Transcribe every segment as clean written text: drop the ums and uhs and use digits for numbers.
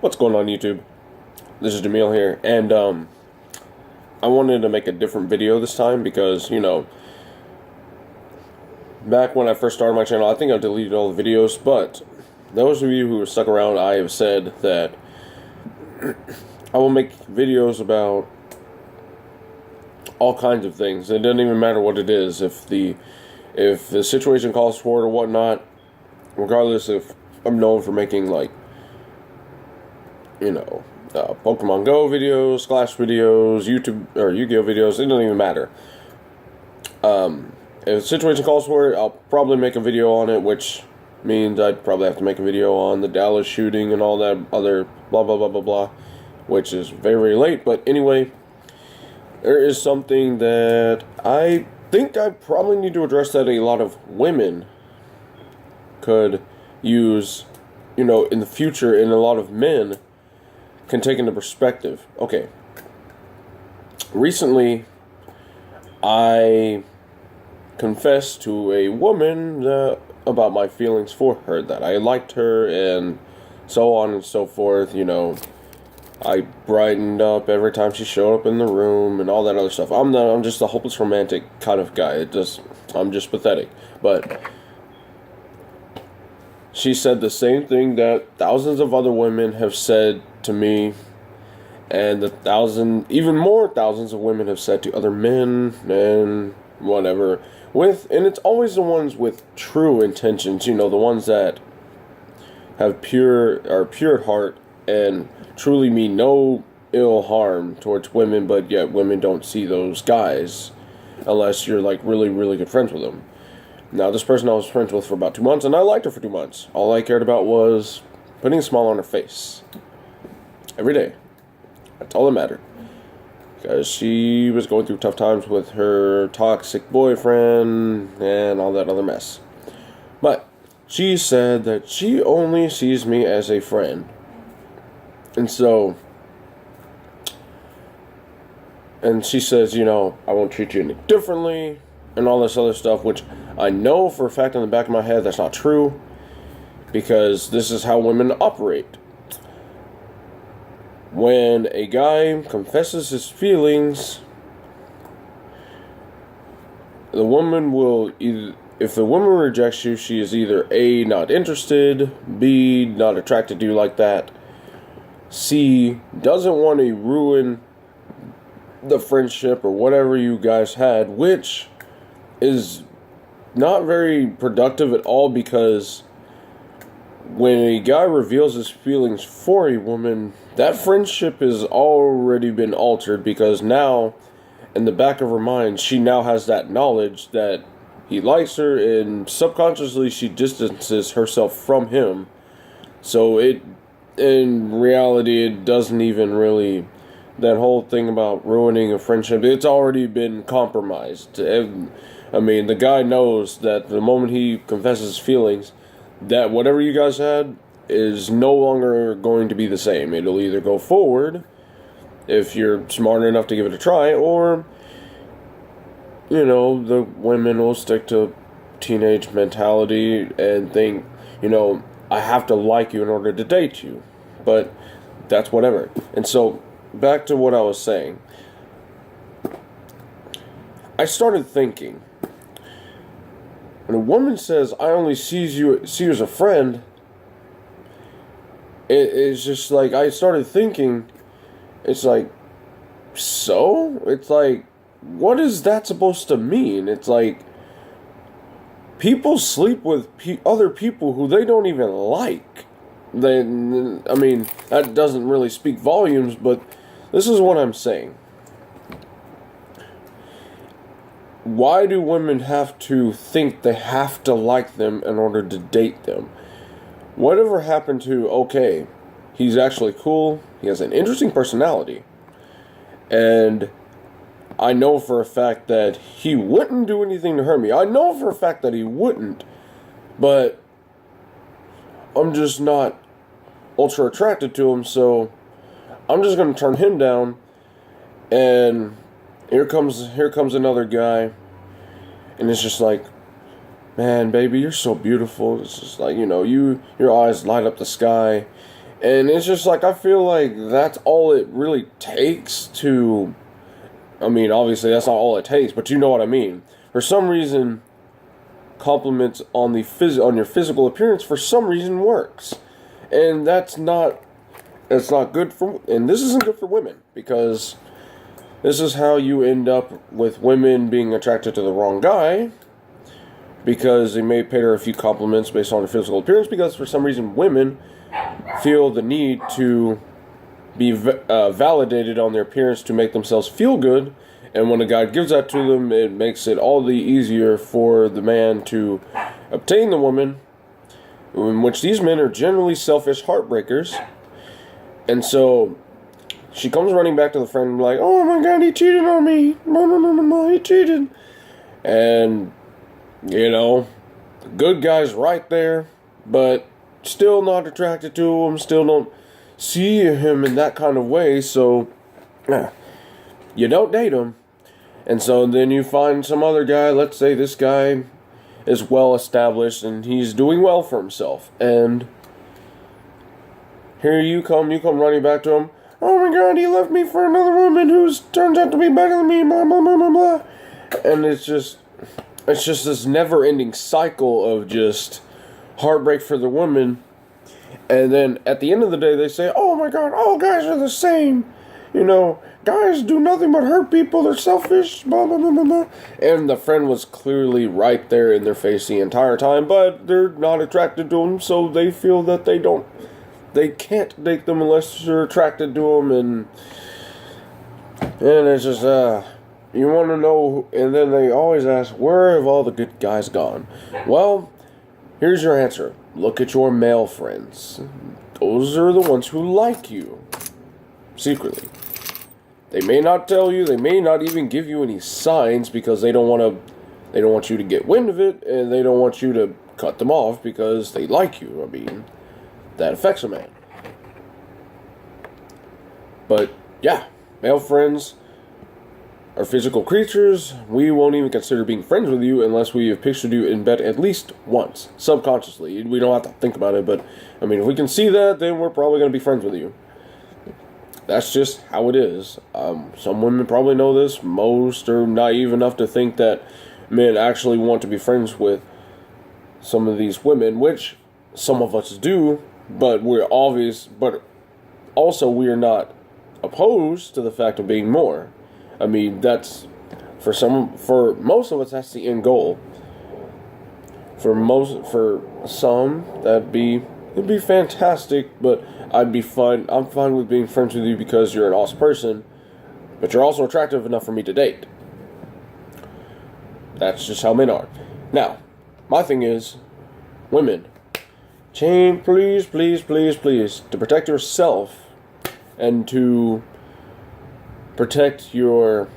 What's going on, YouTube? This is Jamil here, and I wanted to make a different video this time because, back when I first started my channel, I think I deleted all the videos, but those of you who are stuck around, I have said that I will make videos about all kinds of things. It doesn't even matter what it is. If the situation calls for it or whatnot, regardless if I'm known for making, Pokemon Go videos, Clash videos, YouTube or Yu-Gi-Oh videos, it doesn't even matter. If the situation calls for it, I'll probably make a video on it, which means I'd probably have to make a video on the Dallas shooting and all that other blah blah blah blah blah, which is very, very late. But anyway, there is something that I think I probably need to address that a lot of women could use, in the future, and a lot of men can take into perspective. Okay. Recently, I confessed to a woman about my feelings for her, that I liked her, and so on and so forth. I brightened up every time she showed up in the room and all that other stuff. I'm just a hopeless romantic kind of guy. I'm just pathetic. But she said the same thing that thousands of other women have said to me, and even more thousands of women have said to other men and whatever. And it's always the ones with true intentions, the ones that are pure at heart and truly mean no ill harm towards women, but yet women don't see those guys unless you're really, really good friends with them. Now, this person I was friends with for about 2 months, and I liked her for 2 months. All I cared about was putting a smile on her face every day. That's all that mattered. Because she was going through tough times with her toxic boyfriend and all that other mess. But she said that she only sees me as a friend. And she says, I won't treat you any differently, and all this other stuff, which I know for a fact in the back of my head that's not true, because this is how women operate. When a guy confesses his feelings, the woman will if the woman rejects you, she is either A, not interested, B, not attracted to you like that, C, doesn't want to ruin the friendship or whatever you guys had, which is not very productive at all, because when a guy reveals his feelings for a woman, that friendship has already been altered, because now, in the back of her mind, she now has that knowledge that he likes her, and subconsciously she distances herself from him. So in reality, it doesn't even really, that whole thing about ruining a friendship, it's already been compromised. The guy knows that the moment he confesses his feelings, that whatever you guys had is no longer going to be the same. It'll either go forward, if you're smart enough to give it a try, or, the women will stick to teenage mentality and think, I have to like you in order to date you. But that's whatever. And so, back to what I was saying. I started thinking, when a woman says, I only see you as a friend, it's just like, I started thinking, it's like, so? It's like, what is that supposed to mean? It's like, people sleep with other people who they don't even like. That doesn't really speak volumes, but this is what I'm saying. Why do women have to think they have to like them in order to date them? Whatever happened to, okay, he's actually cool, he has an interesting personality, and I know for a fact that he wouldn't do anything to hurt me. I know for a fact that he wouldn't, but I'm just not ultra attracted to him, so I'm just going to turn him down. And here comes another guy, and it's just like, man, baby, you're so beautiful. It's just like, your eyes light up the sky, And it's just like, I feel like that's all it really takes to, I mean, obviously that's not all it takes, but you know what I mean. For some reason, compliments on on your physical appearance for some reason works. And it's not good for, and this isn't good for women, because this is how you end up with women being attracted to the wrong guy, because they may pay her a few compliments based on her physical appearance, because for some reason women feel the need to be validated on their appearance to make themselves feel good, and when a guy gives that to them, it makes it all the easier for the man to obtain the woman, in which these men are generally selfish heartbreakers. And so she comes running back to the friend like, oh my god, he cheated on me, no, he cheated. And you know, the good guy's right there, but still not attracted to him, still don't see him in that kind of way, so you don't date him. And so then you find some other guy, let's say this guy is well established and he's doing well for himself, and here you come running back to him, oh my god, he left me for another woman who turns out to be better than me, blah blah blah blah blah. And it's just this never-ending cycle of just heartbreak for the woman. And then at the end of the day, they say, oh my god, all guys are the same. You know, guys do nothing but hurt people, they're selfish, blah, blah, blah, blah, blah. And the friend was clearly right there in their face the entire time, but they're not attracted to them, so they feel that they can't date them unless they're attracted to them, and it's just, you want to know, and then they always ask, where have all the good guys gone? Well, here's your answer. Look at your male friends. Those are the ones who like you. Secretly. They may not tell you, they may not even give you any signs, because they don't want you to get wind of it, and they don't want you to cut them off because they like you. I mean, that affects a man. But yeah, male friends are physical creatures. We won't even consider being friends with you unless we have pictured you in bed at least once, subconsciously. We don't have to think about it, but I mean, if we can see that, then we're probably going to be friends with you. That's just how it is. Some women probably know this. Most are naive enough to think that men actually want to be friends with some of these women, which some of us do, but but also we are not opposed to the fact of being more. I mean, that's, for most of us, that's the end goal. For some, it'd be fantastic, but I'm fine with being friends with you because you're an awesome person, but you're also attractive enough for me to date. That's just how men are. Now, my thing is, women, please, to protect yourself and to protect your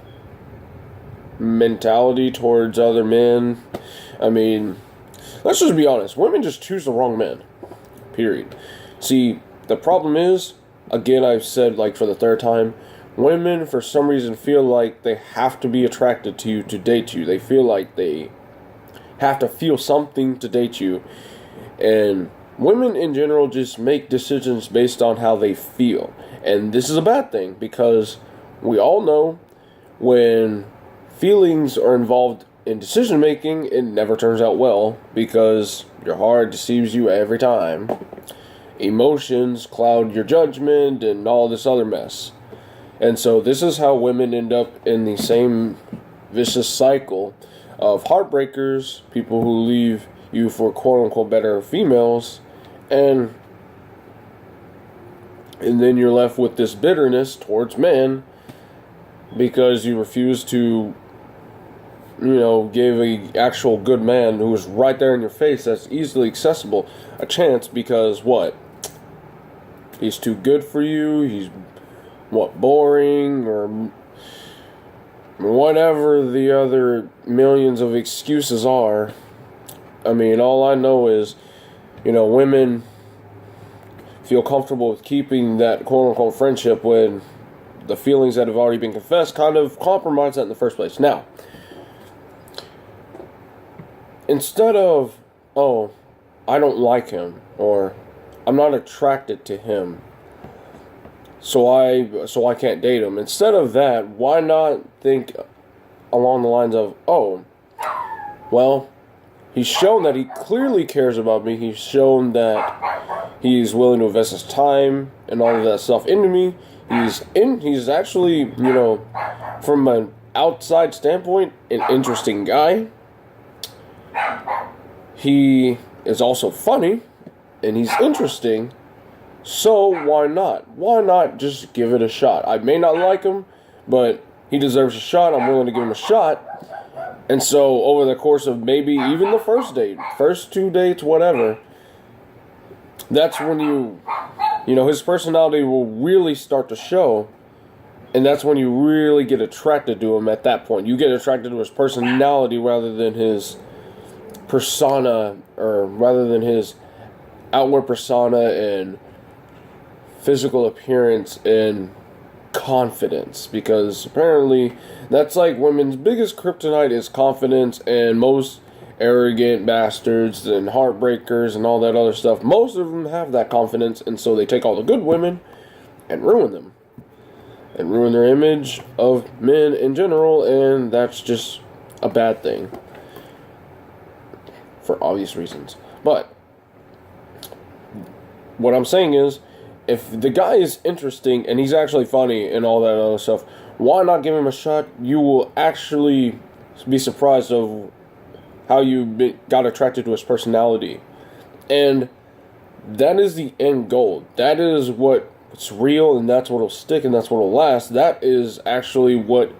mentality towards other men. I mean, let's just be honest. Women just choose the wrong men. Period. See, the problem is, again, I've said like for the third time, women for some reason feel like they have to be attracted to you to date you. They feel like they have to feel something to date you. And women in general just make decisions based on how they feel. And this is a bad thing, because we all know when feelings are involved in decision making, it never turns out well, because your heart deceives you every time. Emotions cloud your judgment and all this other mess. And so this is how women end up in the same vicious cycle of heartbreakers, people who leave you for quote unquote better females, and then you're left with this bitterness towards men because you refuse to, give a actual good man who is right there in your face, that's easily accessible, a chance, because what? He's too good for you, he's, boring, or whatever the other millions of excuses are. I mean, all I know is, women feel comfortable with keeping that quote-unquote friendship when the feelings that have already been confessed kind of compromise that in the first place. Now, instead of, oh, I don't like him, or I'm not attracted to him, so I can't date him. Instead of that, why not think along the lines of, oh, well, he's shown that he clearly cares about me. He's shown that he's willing to invest his time and all of that stuff into me. He's actually, from an outside standpoint, an interesting guy. He is also funny, and he's interesting. So why not? Why not just give it a shot? I may not like him, but he deserves a shot. I'm willing to give him a shot. And so over the course of maybe even the first date, first 2 dates, whatever, that's when his personality will really start to show. And that's when you really get attracted to him at that point. You get attracted to his personality rather than his persona, or rather than his outward persona and physical appearance and confidence. Because apparently that's like women's biggest kryptonite is confidence, and most arrogant bastards and heartbreakers and all that other stuff, most of them have that confidence, and so they take all the good women and ruin them. And ruin their image of men in general, and that's just a bad thing. For obvious reasons. But what I'm saying is, if the guy is interesting and he's actually funny and all that other stuff, why not give him a shot? You will actually be surprised of how you got attracted to his personality. And that is the end goal. That is what's real, and that's what'll stick, and that's what'll last. That is actually what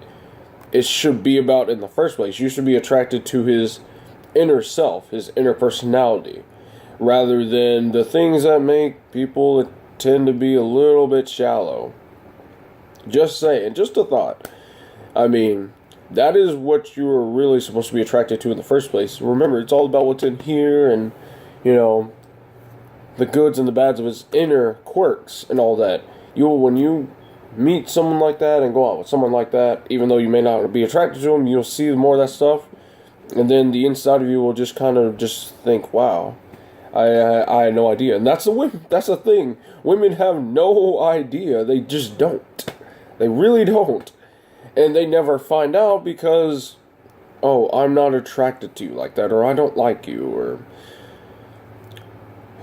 it should be about in the first place. You should be attracted to his inner self, his inner personality, rather than the things that make people tend to be a little bit shallow. Just saying, just a thought. I mean, that is what you were really supposed to be attracted to in the first place. Remember, it's all about what's in here, and the goods and the bads of his inner quirks and all that. When you meet someone like that and go out with someone like that, even though you may not be attracted to him, you'll see more of that stuff. And then the inside of you will just kind of just think, wow, I had no idea. And that's the thing. Women have no idea. They just don't. They really don't. And they never find out because, oh, I'm not attracted to you like that, or I don't like you, or...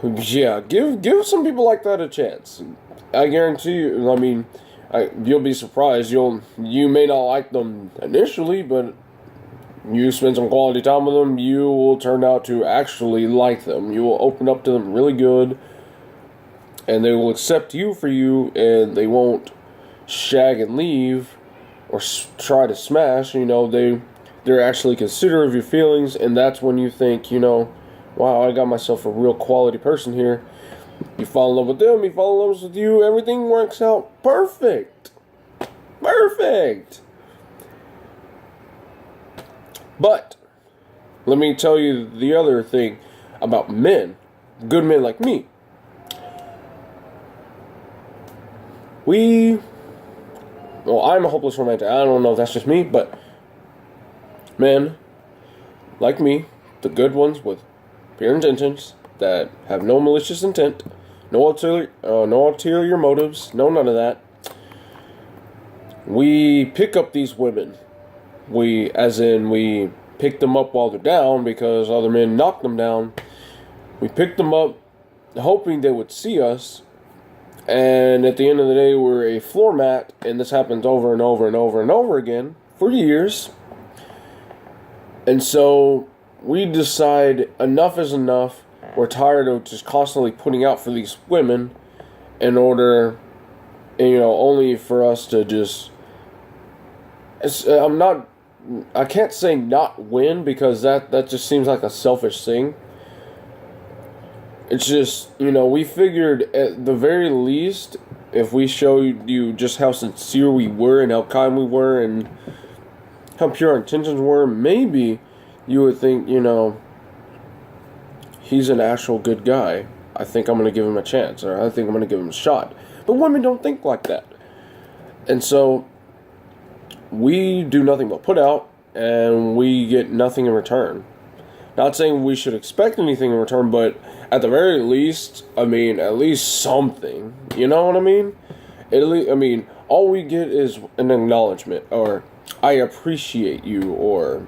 Yeah, give some people like that a chance. I guarantee you, I mean, you'll be surprised. You may not like them initially, but you spend some quality time with them, you will turn out to actually like them. You will open up to them really good, and they will accept you for you, and they won't shag and leave or try to smash. They're actually considerate of your feelings, and that's when you think, wow, I got myself a real quality person here. You fall in love with them, he falls in love with you, everything works out perfect. Perfect. But, let me tell you the other thing about men. Good men like me. I'm a hopeless romantic. I don't know if that's just me, but men like me, the good ones with pure intentions, that have no malicious intent, no ulterior motives, no none of that. We pick up these women. We pick them up while they're down because other men knock them down. We pick them up hoping they would see us, and at the end of the day, we're a floor mat, and this happens over and over and over and over again for years. And so we decide enough is enough. We're tired of just constantly putting out for these women in order, only for us to just... I can't say not win, because that just seems like a selfish thing. It's just, we figured at the very least, if we show you just how sincere we were and how kind we were and how pure our intentions were, maybe you would think, he's an actual good guy. I think I'm going to give him a chance, or I think I'm going to give him a shot. But women don't think like that. And so we do nothing but put out, and we get nothing in return. Not saying we should expect anything in return, but at the very least, I mean, at least something. You know what I mean? At least, I mean, all we get is an acknowledgement, or I appreciate you, or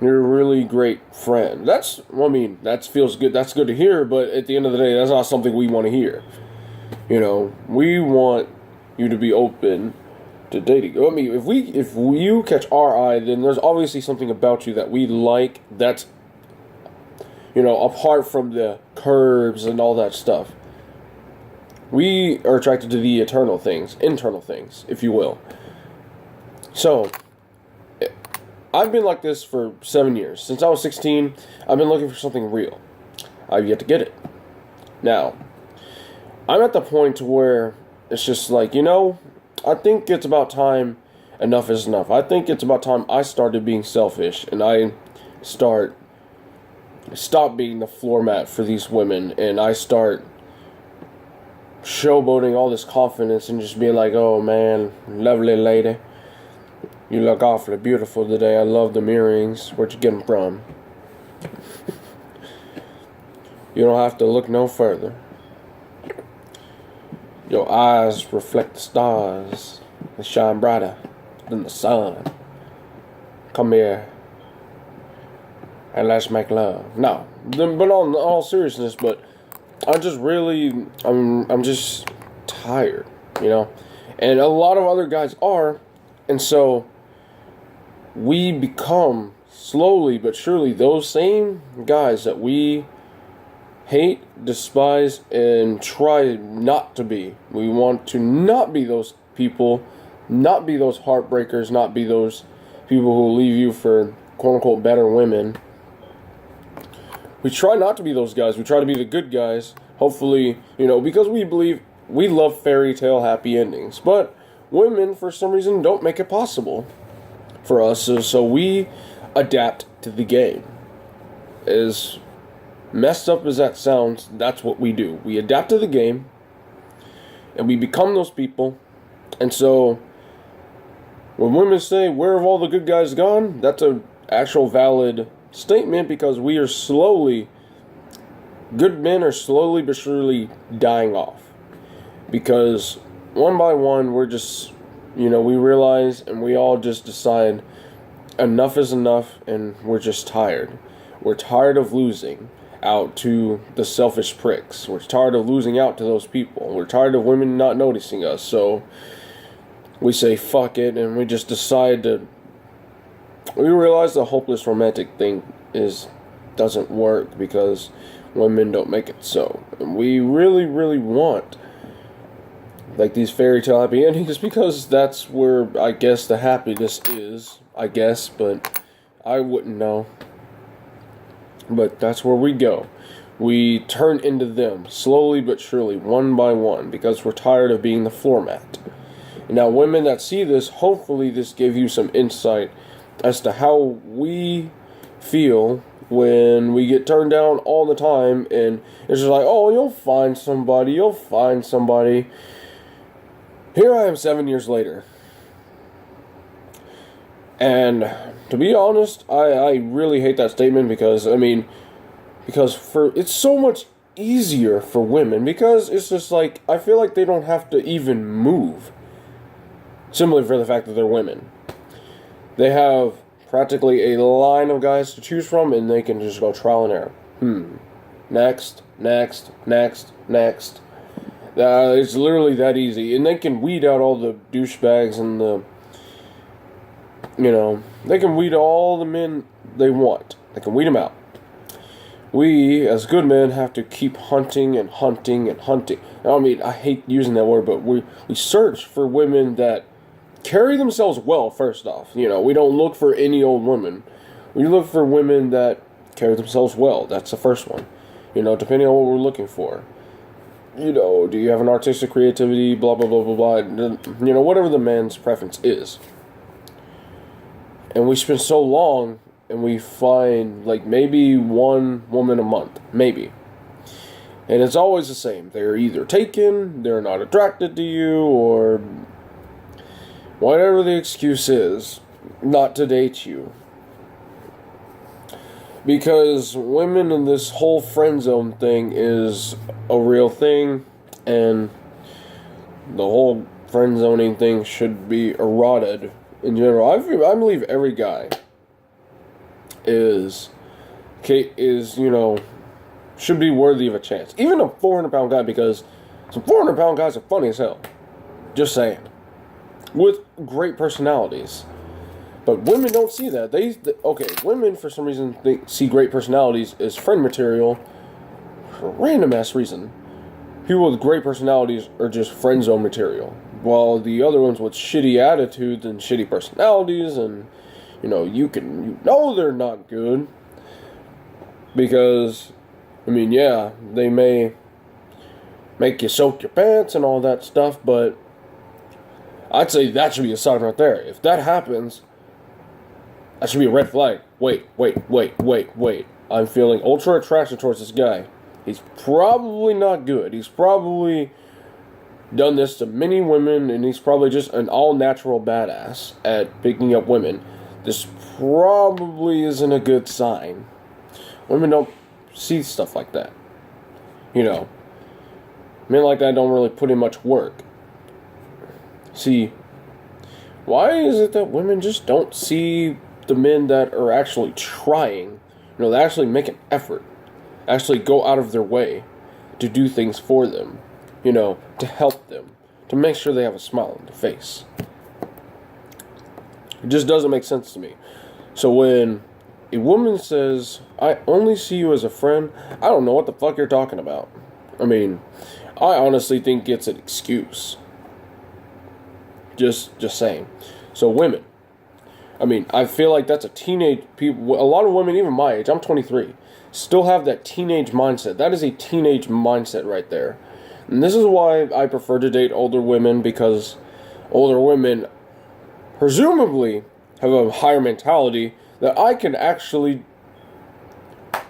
you're a really great friend. That's, I mean, that feels good. That's good to hear, but at the end of the day, that's not something we want to hear. You know, we want you to be open to dating. I mean, if you catch our eye, then there's obviously something about you that we like. That's, you know, apart from the curves and all that stuff. We are attracted to the internal things, if you will. So, I've been like this for 7 years. Since I was 16, I've been looking for something real. I've yet to get it. Now, I'm at the point where it's just like, you know, I think it's about time enough is enough. I think it's about time I started being selfish and I stop being the floor mat for these women, and I start showboating all this confidence and just being like, oh man, lovely lady, you look awfully beautiful today. I love them earrings. Where'd you get them from? You don't have to look no further. Your eyes reflect the stars. They shine brighter than the sun. Come here and let's make love. No, but on all seriousness, but I just really, I'm just tired, you know, and a lot of other guys are, and so we become slowly but surely those same guys that we hate, despise, and try not to be. We want to not be those people, not be those heartbreakers, not be those people who leave you for quote-unquote better women. We try not to be those guys. We try to be the good guys. Hopefully, you know, because we believe we love fairy tale happy endings. But women, for some reason, don't make it possible for us. So we adapt to the game. As messed up as that sounds, that's what we do. We adapt to the game, and we become those people. And so when women say, where have all the good guys gone? That's an actual valid statement, because we are slowly, good men are slowly but surely dying off. Because one by one, we're just, you know, we realize and we all just decide enough is enough, and we're just tired. We're tired of losing out to the selfish pricks. We're tired of losing out to those people. We're tired of women not noticing us. So we say fuck it, and we just decide to. We realize the hopeless romantic thing doesn't work because women don't make it so. And we really, really want like these fairy tale happy endings, because that's where I guess the happiness is. I guess, but I wouldn't know. But that's where we go. We turn into them, slowly but surely, one by one, because we're tired of being the floor mat. Now, women that see this, hopefully this gave you some insight as to how we feel when we get turned down all the time, and it's just like, oh, you'll find somebody. Here I am 7 years later. And to be honest, I really hate that statement, because it's so much easier for women, because it's just like, I feel like they don't have to even move, simply for the fact that they're women. They have practically a line of guys to choose from, and they can just go trial and error. Next. It's literally that easy, and they can weed out all the douchebags and they can weed all the men they want. They can weed them out. We, as good men, have to keep hunting and hunting and hunting. I mean, I hate using that word, but we search for women that carry themselves well, first off. You know, we don't look for any old woman. We look for women that carry themselves well. That's the first one. You know, depending on what we're looking for. You know, do you have an artistic creativity, blah, blah, blah, blah, blah. You know, whatever the man's preference is. And we spend so long, and we find, like, maybe one woman a month. Maybe. And it's always the same. They're either taken, they're not attracted to you, or whatever the excuse is, not to date you. Because women in this whole friend zone thing is a real thing, and the whole friend zoning thing should be eroded in general. I believe every guy is should be worthy of a chance. Even a 400-pound guy, because some 400-pound guys are funny as hell. Just saying. With great personalities. But women don't see that. Women for some reason see great personalities as friend material for a random ass reason. People with great personalities are just friend zone material, while the other ones with shitty attitudes and shitty personalities, and they're not good. Because, they may make you soak your pants and all that stuff, but I'd say that should be a sign right there. If that happens, that should be a red flag. Wait. I'm feeling ultra attraction towards this guy. He's probably not good. He's probably done this to many women, and he's probably just an all-natural badass at picking up women. This probably isn't a good sign. Women don't see stuff like that. Men like that don't really put in much work. See, why is it that women just don't see the men that are actually trying? They actually make an effort. Actually go out of their way to do things for them. To help them. To make sure they have a smile on their face. It just doesn't make sense to me. So when a woman says, I only see you as a friend, I don't know what the fuck you're talking about. I honestly think it's an excuse. Just saying. So women. I feel like that's a teenage people. A lot of women, even my age, I'm 23, still have that teenage mindset. That is a teenage mindset right there. And this is why I prefer to date older women, because older women presumably have a higher mentality that I can actually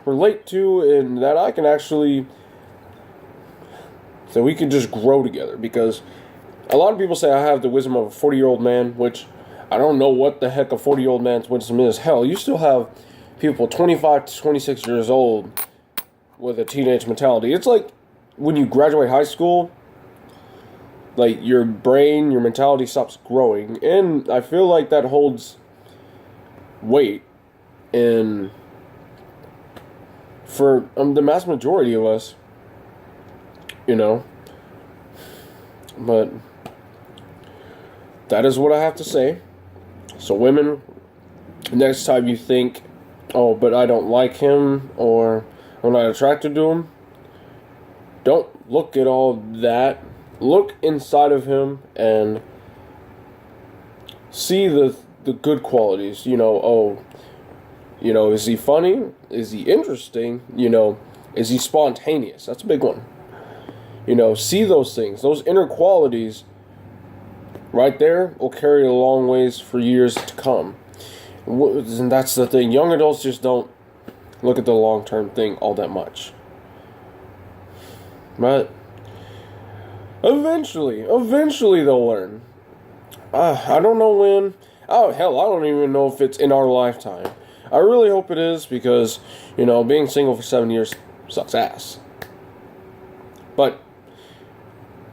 relate to, and that I can actually, so we can just grow together. Because a lot of people say I have the wisdom of a 40-year-old man, which I don't know what the heck a 40-year-old man's wisdom is. Hell, you still have people 25 to 26 years old with a teenage mentality. It's like when you graduate high school, like your brain, your mentality stops growing. And I feel like that holds weight for the mass majority of us, But that is what I have to say. So women, next time you think, oh, but I don't like him, or I'm not attracted to him, don't look at all that. Look inside of him and see the good qualities. Is he funny? Is he interesting? Is he spontaneous? That's a big one. See those things. Those inner qualities right there will carry a long ways for years to come. And that's the thing. Young adults just don't look at the long-term thing all that much. But eventually they'll learn. I don't know when. Oh, hell, I don't even know if it's in our lifetime. I really hope it is, because, being single for 7 years sucks ass. But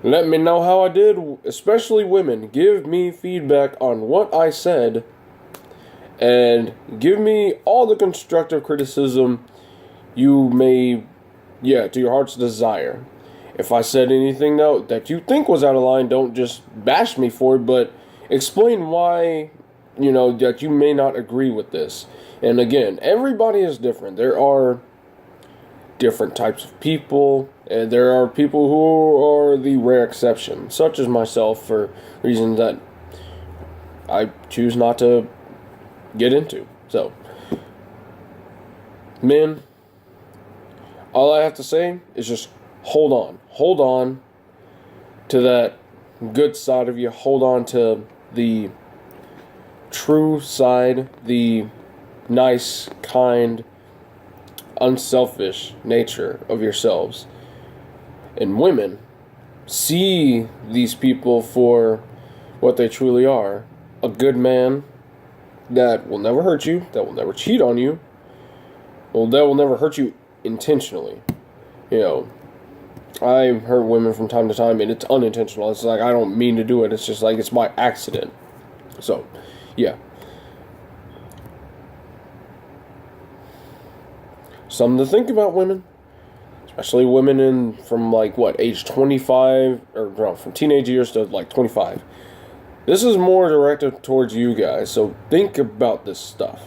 let me know how I did, especially women. Give me feedback on what I said, and give me all the constructive criticism you may, to your heart's desire. If I said anything, though, that you think was out of line, don't just bash me for it, but explain why, that you may not agree with this. And again, everybody is different. There are different types of people, and there are people who are the rare exception, such as myself, for reasons that I choose not to get into. So, men, all I have to say is just hold on to that good side of you. Hold on to the true side, the nice, kind, unselfish nature of yourselves. And women, see these people for what they truly are. A good man that will never hurt you, that will never cheat on you, Well, that will never hurt you intentionally. You know, I hurt women from time to time, and it's unintentional. It's like I don't mean to do it. It's just like it's my accident. So, yeah. Something to think about, women. Especially women from like what, age 25, or no, from teenage years to like 25. This is more directed towards you guys, so think about this stuff.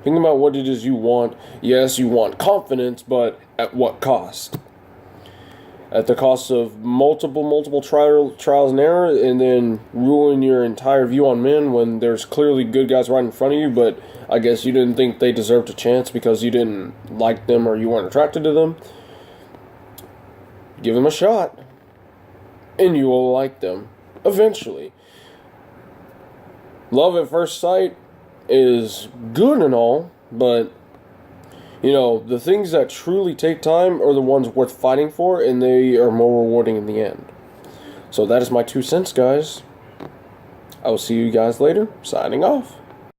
Think about what it is you want. Yes, you want confidence, but at what cost? At the cost of multiple trials and errors, and then ruin your entire view on men when there's clearly good guys right in front of you, but I guess you didn't think they deserved a chance because you didn't like them or you weren't attracted to them. Give them a shot, and you will like them eventually. Love at first sight is good and all, but you know, the things that truly take time are the ones worth fighting for, and they are more rewarding in the end. So that is my 2 cents, guys. I will see you guys later. Signing off.